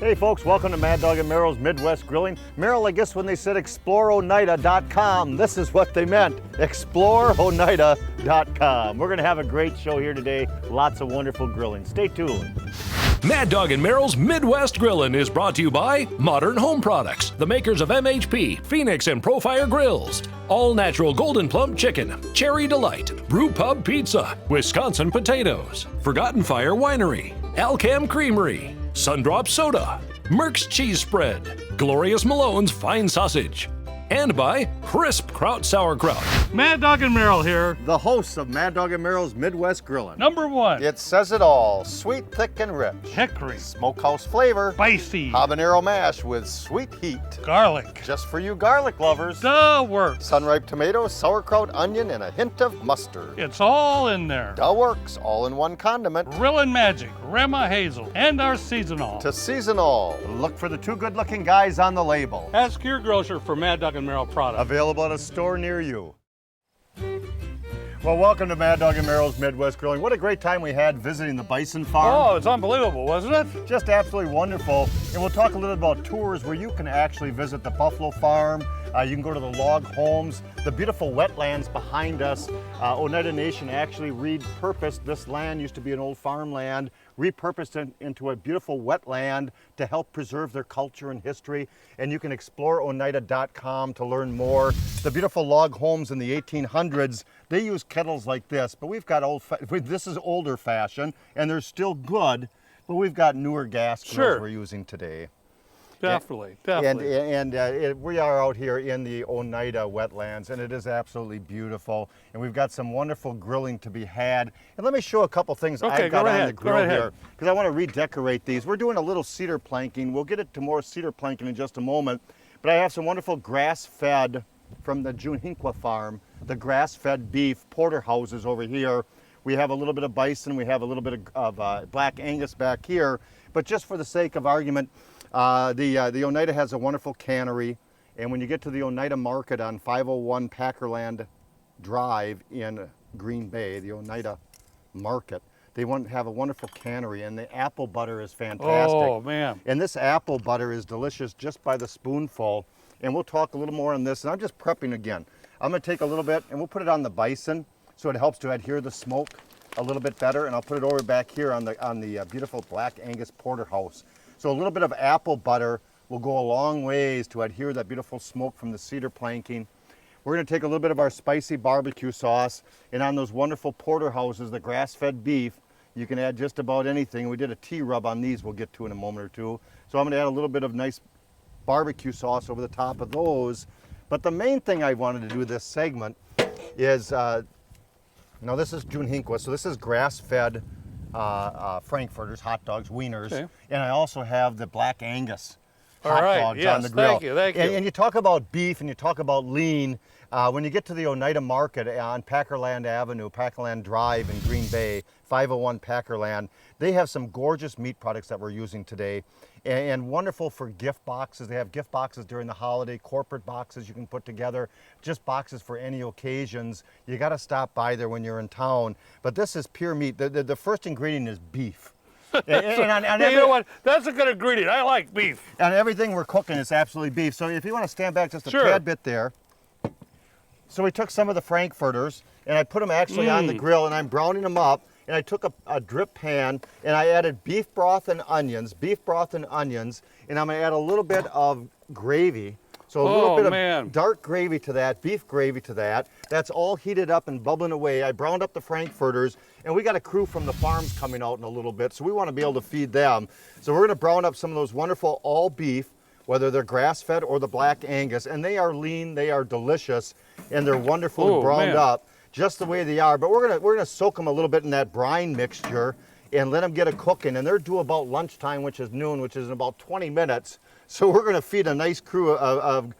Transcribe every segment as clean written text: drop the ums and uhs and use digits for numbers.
Hey folks, welcome to Mad Dog and Merrill's Midwest Grilling. Merrill, I guess when they said exploreoneida.com, this is what they meant, exploreoneida.com. We're gonna have a great show here today, lots of wonderful grilling. Stay tuned. Mad Dog and Merrill's Midwest Grillin' is brought to you by Modern Home Products, the makers of MHP, Phoenix, and Profire Grills. All natural Golden Plump Chicken, Cherry Delight, Brew Pub Pizza, Wisconsin Potatoes, Forgotten Fire Winery, Alcam Creamery, Sundrop Soda, Merck's Cheese Spread, Glorious Malone's Fine Sausage, and by Crisp Kraut Sauerkraut. Mad Dog and Merrill here. The hosts of Mad Dog and Merrill's Midwest Grilling. Number one, It says it all, sweet, thick, and rich. hickory, Smokehouse flavor, spicy, habanero mash with sweet heat. garlic, Just for you garlic lovers. the works. Sun-ripe tomato, sauerkraut, onion, and a hint of mustard. It's all in there. The works, all in one condiment. Grillin' Magic, Rema Hazel, and our seasonal. To season all, look for the two good-looking guys on the label. Ask your grocer for Mad Dog and Merrill products. Available at a store near you. Well, welcome to Mad Dog and Merrill's Midwest Grilling. What a great time we had visiting the bison farm. Oh, it's unbelievable, wasn't it? Just absolutely wonderful. And we'll talk a little about tours where you can actually visit the buffalo farm. You can go to the log homes, the beautiful wetlands behind us. Oneida Nation actually repurposed this land, used to be an old farmland, repurposed it into a beautiful wetland to help preserve their culture and history. And you can explore Oneida.com to learn more. The beautiful log homes in the 1800s, they use kettles like this, but we've got this is older fashion, and they're still good, but we've got newer gas grills we're using today. Definitely. We are out here in the Oneida wetlands, and it is absolutely beautiful. And we've got some wonderful grilling to be had. And let me show a couple things I've got on the grill here, because I want to redecorate these. We're doing a little cedar planking. We'll get to more cedar planking in just a moment. But I have some wonderful grass-fed from the Junhinqua farm, the grass-fed beef porterhouses over here. We have a little bit of bison. We have a little bit of Black Angus back here. But just for the sake of argument, the Oneida has a wonderful cannery, and when you get to the Oneida Market on 501 Packerland Drive in Green Bay, the Oneida Market, they have a wonderful cannery, and the apple butter is fantastic. Oh, man. And this apple butter is delicious just by the spoonful, and we'll talk a little more on this, and I'm just prepping again. I'm going to take a little bit, and we'll put it on the bison, so it helps to adhere the smoke a little bit better, and I'll put it over back here on the beautiful Black Angus porterhouse. So a little bit of apple butter will go a long ways to adhere that beautiful smoke from the cedar planking. We're going to take a little bit of our spicy barbecue sauce, and on those wonderful porterhouses, the grass-fed beef, you can add just about anything. We did a tea rub on these we'll get to in a moment or two. So I'm going to add a little bit of nice barbecue sauce over the top of those. But the main thing I wanted to do this segment is, now this is Junhinqua, so this is grass-fed frankfurters, hot dogs, wieners, and I also have the Black Angus hot dogs on the grill. Thank you. And you talk about beef and you talk about lean. When you get to the Oneida Market on Packerland Avenue, Packerland Drive in Green Bay, 501 Packerland, they have some gorgeous meat products that we're using today, and wonderful for gift boxes. They have gift boxes during the holiday, corporate boxes you can put together, just boxes for any occasions. You got to stop by there when you're in town. But this is pure meat. The first ingredient is beef. You know what? That's a good ingredient. I like beef. And everything we're cooking is absolutely beef. So if you want to stand back just a tad bit there. So we took some of the frankfurters, and I put them actually on the grill, and I'm browning them up. And I took a drip pan, and I added beef broth and onions, and I'm going to add a little bit of gravy. So a little bit of dark gravy to that, beef gravy to that. That's all heated up and bubbling away. I browned up the frankfurters, and we got a crew from the farms coming out in a little bit, so we want to be able to feed them. So we're going to brown up some of those wonderful all beef, whether they're grass-fed or the Black Angus, and they are lean, they are delicious, and they're wonderfully browned up, just the way they are. But we're gonna soak them a little bit in that brine mixture and let them get a cooking. And they're due about lunchtime, which is noon, which is in about 20 minutes. So we're gonna feed a nice crew of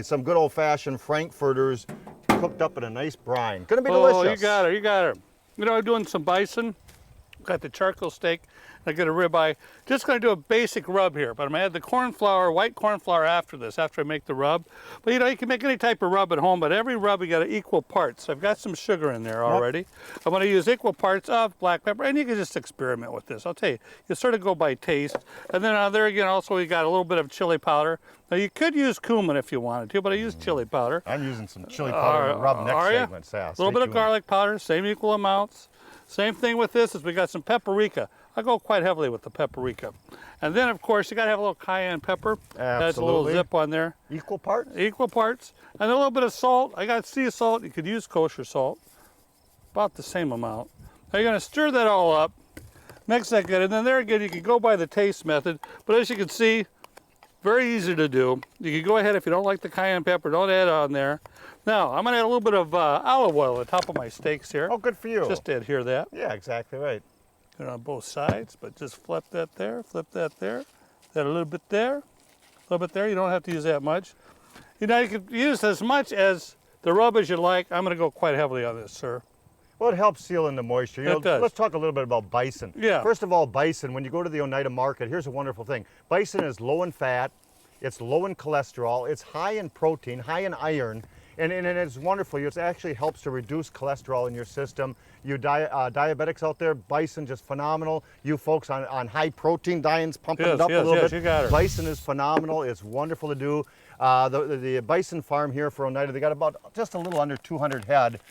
some good old-fashioned frankfurters cooked up in a nice brine. Gonna be delicious. Oh, you got her. You know, I'm doing some bison. Got the charcoal steak. I get a ribeye. Just going to do a basic rub here, but I'm going to add the corn flour, white corn flour after this, after I make the rub. But you know, you can make any type of rub at home, but every rub you got to equal parts. I've got some sugar in there already. I'm going to use equal parts of black pepper, and you can just experiment with this. I'll tell you, you sort of go by taste. And then there again, also we got a little bit of chili powder. Now you could use cumin if you wanted to, but I use chili powder. I'm using some chili powder to rub next segment. A little bit of garlic powder, same equal amounts. Same thing with this is we got some paprika. I go quite heavily with the paprika. And then of course you got to have a little cayenne pepper. Absolutely. That's a little zip on there. Equal parts? Equal parts. And a little bit of salt. I got sea salt. You could use kosher salt. About the same amount. Now you're going to stir that all up. Mix that good. And then there again you can go by the taste method. But as you can see, very easy to do. You can go ahead, if you don't like the cayenne pepper, don't add it on there. Now, I'm going to add a little bit of olive oil at the top of my steaks here. Oh, good for you. Just to adhere that. Yeah, exactly right. Get it on both sides, but just flip that there, that a little bit there, a little bit there. You don't have to use that much. You know, you can use as much as the rub as you like. I'm going to go quite heavily on this, sir. Well, it helps seal in the moisture. You know, It does. Let's talk a little bit about bison. Yeah. First of all, bison, when you go to the Oneida market, here's a wonderful thing. Bison is low in fat, it's low in cholesterol, it's high in protein, high in iron, and it's wonderful. It actually helps to reduce cholesterol in your system. You diabetics out there, bison just phenomenal. You folks on high protein diets, pumping it up a little bit. You got it. Bison is phenomenal. It's wonderful to do. The bison farm here for Oneida, they got about just a little under 200 head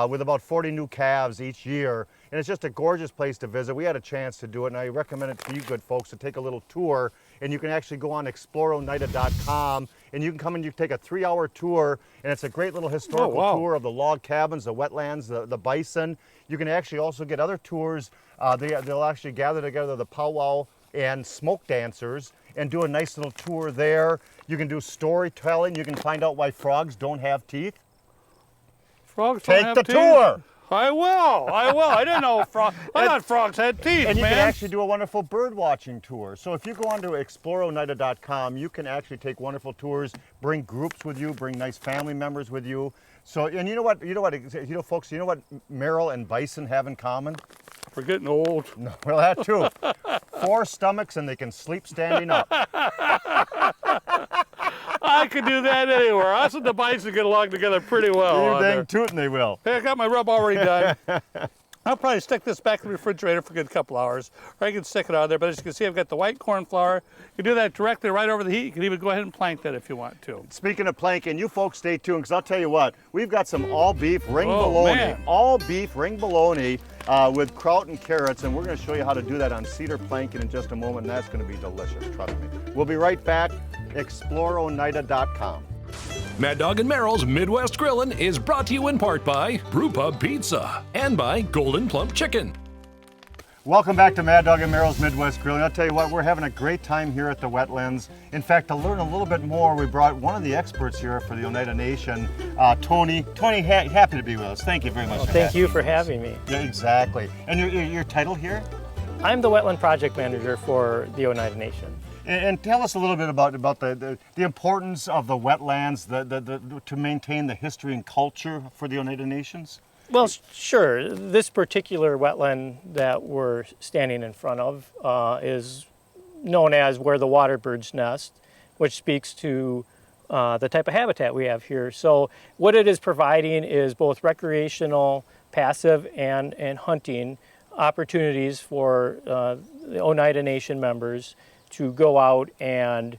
with about 40 new calves each year. And it's just a gorgeous place to visit. We had a chance to do it, and I recommend it to you good folks to take a little tour. And you can actually go on exploreoneida.com, and you can come and you take a 3-hour tour, and it's a great little historical tour of the log cabins, the wetlands, the bison. You can actually also get other tours. They'll actually gather together the powwow and smoke dancers and do a nice little tour there. You can do storytelling. You can find out why frogs don't have teeth. Frogs don't have Take the teeth? tour. I will. I didn't know frogs. I thought frogs had teeth, And you man. can actually do a wonderful bird watching tour. So if you go onto exploreoneida.com, you can actually take wonderful tours, bring groups with you, bring nice family members with you. So, and you know what, folks, you know what Merrill and bison have in common? We're getting old. No, well, that too. 4 stomachs, and they can sleep standing up. I could do that anywhere. Us and the bison get along together pretty well. You dang tootin' they will. Hey, I got my rub already done. I'll probably stick this back in the refrigerator for a good couple hours, or I can stick it out there. But as you can see, I've got the white corn flour. You can do that directly right over the heat. You can even go ahead and plank that if you want to. Speaking of planking, you folks stay tuned, because I'll tell you what, we've got some all-beef ring Oh, bologna. man. All-beef ring bologna with kraut and carrots, and we're going to show you how to do that on cedar planking in just a moment, and that's going to be delicious, trust me. We'll be right back. exploreoneida.com. Mad Dog and Merrill's Midwest Grillin' is brought to you in part by Brewpub Pizza and by Golden Plump Chicken. Welcome back to Mad Dog and Merrill's Midwest Grilling. I'll tell you what, we're having a great time here at the wetlands. In fact, to learn a little bit more, we brought one of the experts here for the Oneida Nation, Tony. Tony, happy to be with us. Thank you very much. Thank you for having me. Yeah, exactly. And your title here? I'm the Wetland Project Manager for the Oneida Nation. And tell us a little bit about the importance of the wetlands to maintain the history and culture for the Oneida Nations. Well, sure. This particular wetland that we're standing in front of is known as where the water birds nest, which speaks to the type of habitat we have here. So what it is providing is both recreational, passive, and hunting opportunities for the Oneida Nation members to go out and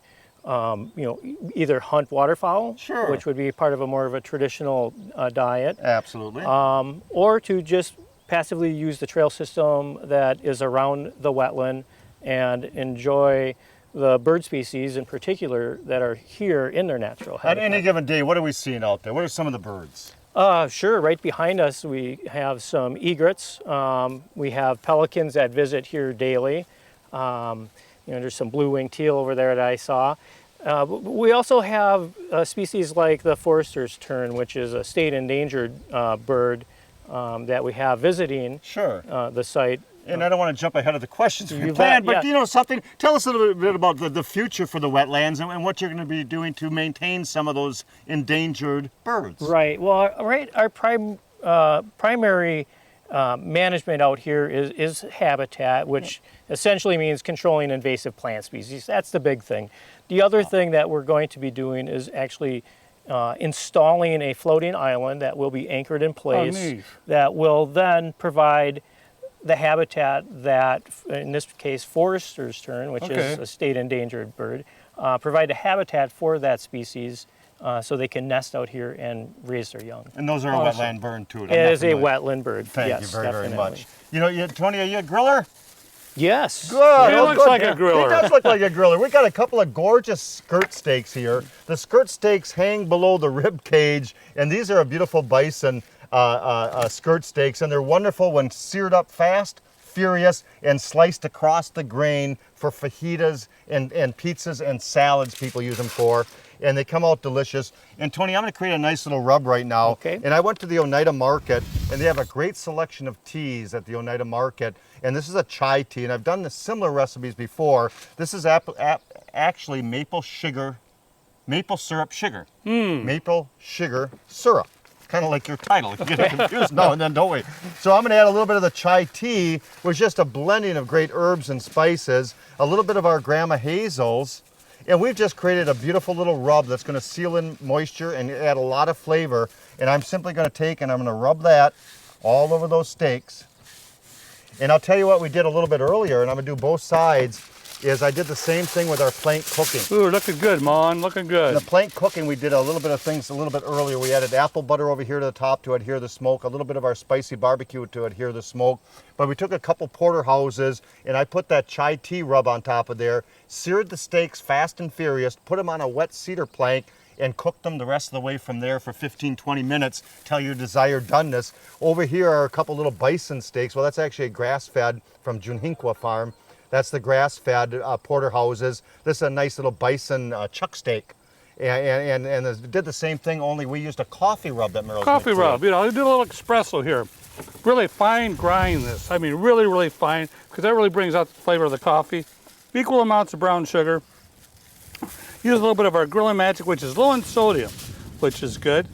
either hunt waterfowl, sure, which would be part of more of a traditional diet. Absolutely. Or to just passively use the trail system that is around the wetland and enjoy the bird species in particular that are here in their natural habitat. On any given day, what are we seeing out there? What are some of the birds? Sure, right behind us we have some egrets. We have pelicans that visit here daily. There's some blue-winged teal over there that I saw. We also have species like the forester's tern, which is a state endangered bird that we have visiting the site. And I don't want to jump ahead of the questions we You planned, bet, but yeah. something. Tell us a little bit about the future for the wetlands and what you're going to be doing to maintain some of those endangered birds. Right. Well, our primary management out here is habitat, which essentially means controlling invasive plant species. That's the big thing. The other thing that we're going to be doing is actually installing a floating island that will be anchored in place neat. that will then provide the habitat that, in this case, forester's tern, which is a state endangered bird, provide a habitat for that species so they can nest out here and raise their young. And those are a wetland bird too. It is a wetland bird. Thank yes, you very, definitely. very much. You know, Tony, are you a griller? Yes. Good. He Oh, looks good. like a griller. He does look like a griller. We got a couple of gorgeous skirt steaks here. The skirt steaks hang below the rib cage, and these are a beautiful bison skirt steaks, and they're wonderful when seared up fast, furious, and sliced across the grain for fajitas and pizzas and salads people use them for. And they come out delicious. And Tony, I'm going to create a nice little rub right now. Okay. And I went to the Oneida market, and they have a great selection of teas at the Oneida market. And this is a chai tea, and I've done the similar recipes before. This is actually maple syrup sugar. Maple sugar syrup. Kind of like your title. If you get confused, no, and then don't wait. So I'm going to add a little bit of the chai tea, which is just a blending of great herbs and spices, a little bit of our Grandma Hazel's, and we've just created a beautiful little rub that's going to seal in moisture and add a lot of flavor. And I'm simply going to take and I'm going to rub that all over those steaks. And I'll tell you what we did a little bit earlier, and I'm going to do both sides, is I did the same thing with our plank cooking. Ooh, looking good, Mon. Looking good. In the plank cooking, we did a little bit of things a little bit earlier. We added apple butter over here to the top to adhere the smoke, a little bit of our spicy barbecue to adhere the smoke. But we took a couple porterhouses, and I put that chai tea rub on top of there, seared the steaks fast and furious, put them on a wet cedar plank, and cooked them the rest of the way from there for 15-20 minutes till your desired doneness. Over here are a couple little bison steaks. Well, that's actually a grass-fed from Junhinqua Farm. That's the grass-fed porterhouses. This is a nice little bison chuck steak. And did the same thing, only we used a coffee rub that Meryl's Coffee mixed rub. with. You know, I did a little espresso here. Really fine grind this. I mean, really, really fine, because that really brings out the flavor of the coffee. Equal amounts of brown sugar. Use a little bit of our grilling magic, which is low in sodium, which is good.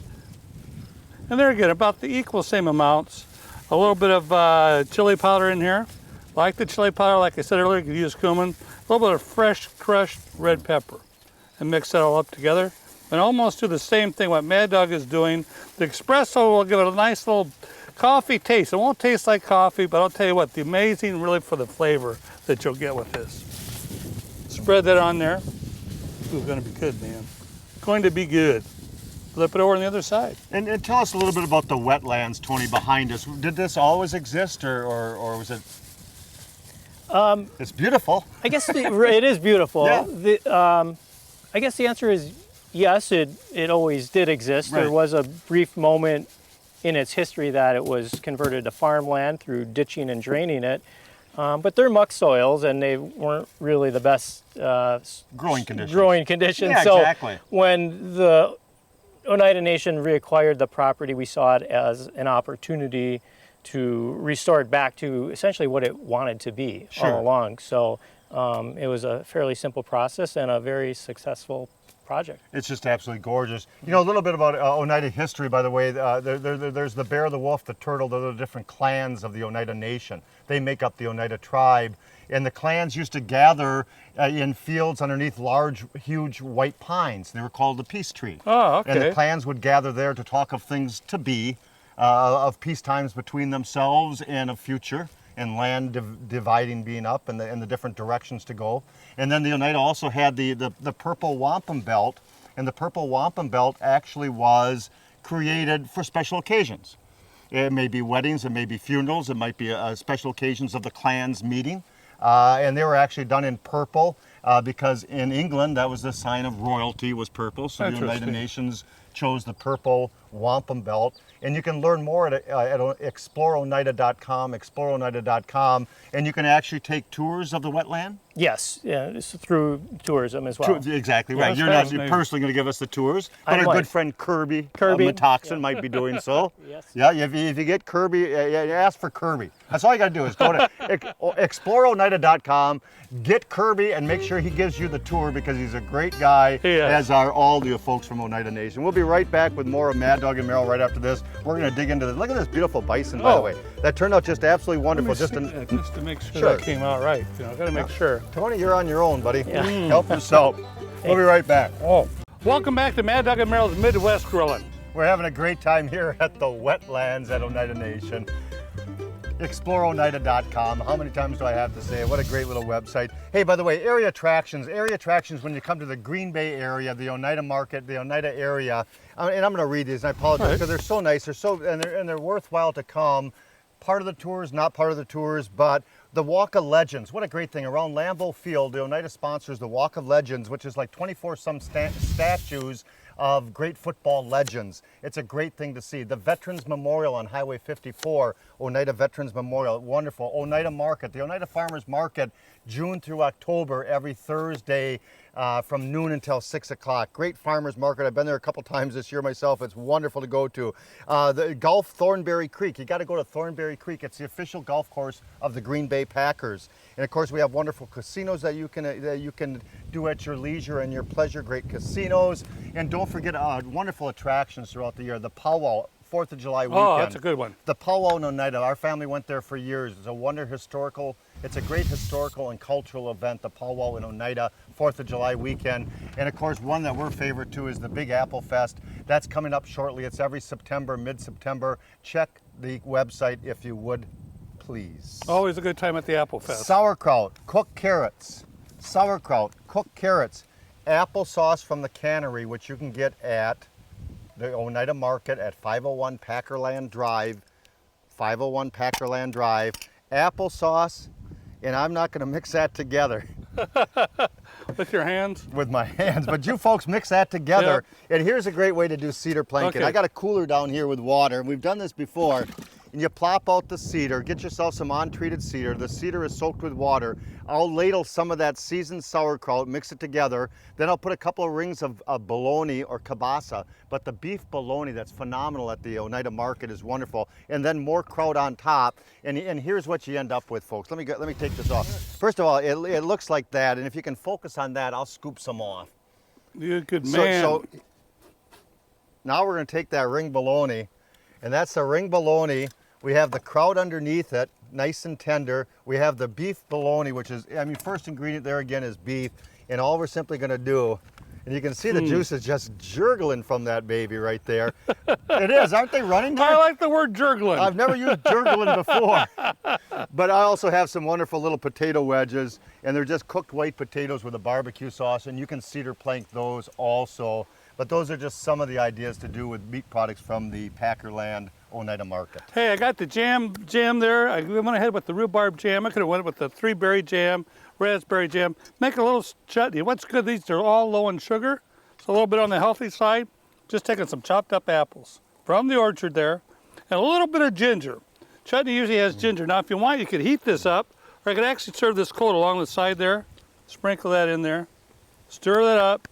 And there again, about the equal same amounts. A little bit of chili powder in here. Like the chili powder, like I said earlier, you could use cumin. A little bit of fresh crushed red pepper. And mix that all up together. And almost do the same thing what Mad Dog is doing. The espresso will give it a nice little coffee taste. It won't taste like coffee, but I'll tell you what, the amazing really for the flavor that you'll get with this. Spread that on there. Ooh, it's gonna be good, man. Going to be good. Flip it over on the other side. And tell us a little bit about the wetlands, Tony, behind us. Did this always exist, or was it? It's beautiful. I guess it is beautiful. Yeah. I guess the answer is yes, it always did exist. Right. There was a brief moment in its history that it was converted to farmland through ditching and draining it. But they're muck soils, and they weren't really the best Growing conditions. Yeah, so exactly. When the Oneida Nation reacquired the property, we saw it as an opportunity to restore it back to essentially what it wanted to be all along. So it was a fairly simple process and a very successful project. It's just absolutely gorgeous. You know, a little bit about Oneida history, by the way. There's the bear, the wolf, the turtle. They're the different clans of the Oneida Nation. They make up the Oneida tribe. And the clans used to gather in fields underneath large, huge white pines. They were called the peace tree. Oh, okay. And the clans would gather there to talk of things to be, of peace times between themselves and of future, and land dividing being up and the different directions to go. And then the Oneida also had the purple wampum belt, and the purple wampum belt actually was created for special occasions. It may be weddings, it may be funerals, it might be special occasions of the clans meeting. And they were actually done in purple because in England that was the sign of royalty, was purple. So the United Nations chose the purple wampum belt. And you can learn more at exploreoneida.com, and you can actually take tours of the wetland. Yes, yeah, it's through tourism as well. Exactly right. You're not personally going to give us the tours, but our good friend Kirby Metoxen might be doing so. Yes. Yeah, if you get Kirby, you ask for Kirby. That's all you got to do is go to exploreoneida.com, get Kirby, and make sure he gives you the tour because he's a great guy, as are all the folks from Oneida Nation. We'll be be right back with more of Mad Dog and Merrill right after this. We're going to dig into this. Look at this beautiful bison, by the way. That turned out just absolutely wonderful. Just to make sure that came out right. You know, got to make sure. Tony, you're on your own, buddy. Help yourself. We'll be right back. Welcome back to Mad Dog and Merrill's Midwest Grilling. We're having a great time here at the wetlands at Oneida Nation. ExploreOneida.com. How many times do I have to say it? What a great little website. Hey, by the way, area attractions. Area attractions when you come to the Green Bay area, the Oneida market, the Oneida area. And I'm going to read these, and I apologize because they're so nice. They're worthwhile to come. Part of the tours, not part of the tours, but the Walk of Legends. What a great thing. Around Lambeau Field, the Oneida sponsors the Walk of Legends, which is like 24 some statues of great football legends. It's a great thing to see. The Veterans Memorial on Highway 54, Oneida Veterans Memorial, wonderful. Oneida Market, the Oneida Farmers Market, June through October, every Thursday from noon until 6 o'clock. Great farmers market. I've been there a couple times this year myself. It's wonderful to go to. The Golf Thornberry Creek. You got to go to Thornberry Creek. It's the official golf course of the Green Bay Packers. And of course, we have wonderful casinos that you can do at your leisure and your pleasure. Great casinos. And don't forget wonderful attractions throughout the year. The powwow. 4th of July weekend. Oh, that's a good one. The powwow in Oneida. Our family went there for years. It's a great historical and cultural event, the powwow in Oneida, 4th of July weekend. And of course, one that we're favorite to is the Big Apple Fest. That's coming up shortly. It's every September, mid-September. Check the website if you would, please. Always a good time at the Apple Fest. Sauerkraut, cooked carrots. Sauerkraut, cooked carrots. Applesauce from the cannery, which you can get at the Oneida Market at 501 Packerland Drive. 501 Packerland Drive. Applesauce, and I'm not going to mix that together. With your hands? With my hands, but you folks mix that together. Yeah. And here's a great way to do cedar planking. Okay. I got a cooler down here with water. We've done this before. And you plop out the cedar, get yourself some untreated cedar. The cedar is soaked with water. I'll ladle some of that seasoned sauerkraut, mix it together. Then I'll put a couple of rings of bologna or kielbasa. But the beef bologna that's phenomenal at the Oneida Market is wonderful. And then more kraut on top. And here's what you end up with, folks. Let me take this off. First of all, it looks like that. And if you can focus on that, I'll scoop some off. You're a good man. So now we're going to take that ring bologna. And that's the ring bologna. We have the kraut underneath it, nice and tender. We have the beef bologna, which is, first ingredient there again is beef. And all we're simply going to do, and you can see the juices just jurgling from that baby right there. It is, aren't they running there? I like the word jurgling. I've never used jurgling before. But I also have some wonderful little potato wedges, and they're just cooked white potatoes with a barbecue sauce, and you can cedar plank those also. But those are just some of the ideas to do with meat products from the Packerland Oneida Market. Hey, I got the jam there. I went ahead with the rhubarb jam. I could have went with the 3-berry jam, raspberry jam. Make a little chutney. What's good, these are all low in sugar, so a little bit on the healthy side. Just taking some chopped up apples from the orchard there, and a little bit of ginger. Chutney usually has ginger. Now, if you want, you could heat this up, or I could actually serve this cold along the side there. Sprinkle that in there. Stir that up.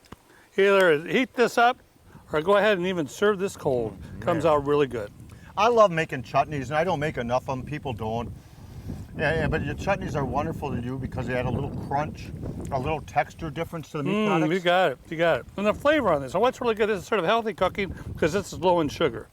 Either heat this up, or go ahead and even serve this cold. Comes out really good. I love making chutneys, and I don't make enough of them. People don't. Yeah, but your chutneys are wonderful to do because they add a little crunch, a little texture difference to the meat products. You got it. And the flavor on this. So what's really good is sort of healthy cooking because this is low in sugar.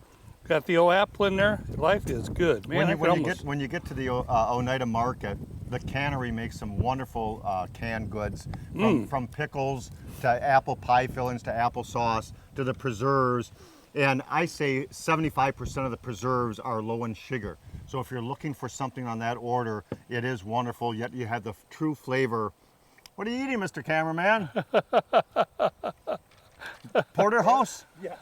Got the apple in there. Life is good. Man, when you get to the Oneida Market, the cannery makes some wonderful canned goods, from pickles to apple pie fillings to applesauce to the preserves. And I say 75% of the preserves are low in sugar. So if you're looking for something on that order, it is wonderful, yet you have the true flavor. What are you eating, Mr. Cameraman? Porterhouse? Yes.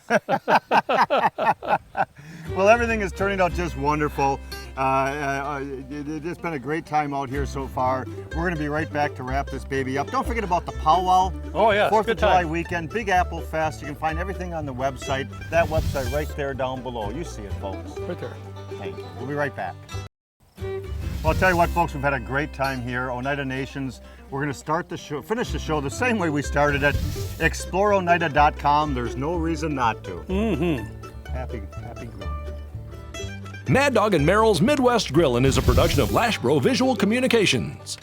Well, everything is turning out just wonderful. It's been a great time out here so far. We're going to be right back to wrap this baby up. Don't forget about the powwow. Oh, yeah. 4th of July weekend, Big Apple Fest. You can find everything on the website. That website right there down below. You see it, folks. Right there. Thank you. We'll be right back. Well, I'll tell you what, folks, we've had a great time here. Oneida Nations. We're going to start the show, finish the show the same way we started it. ExploreOneida.com. There's no reason not to. Happy grilling. Mad Dog and Merrill's Midwest Grillin' is a production of Lashbro Visual Communications.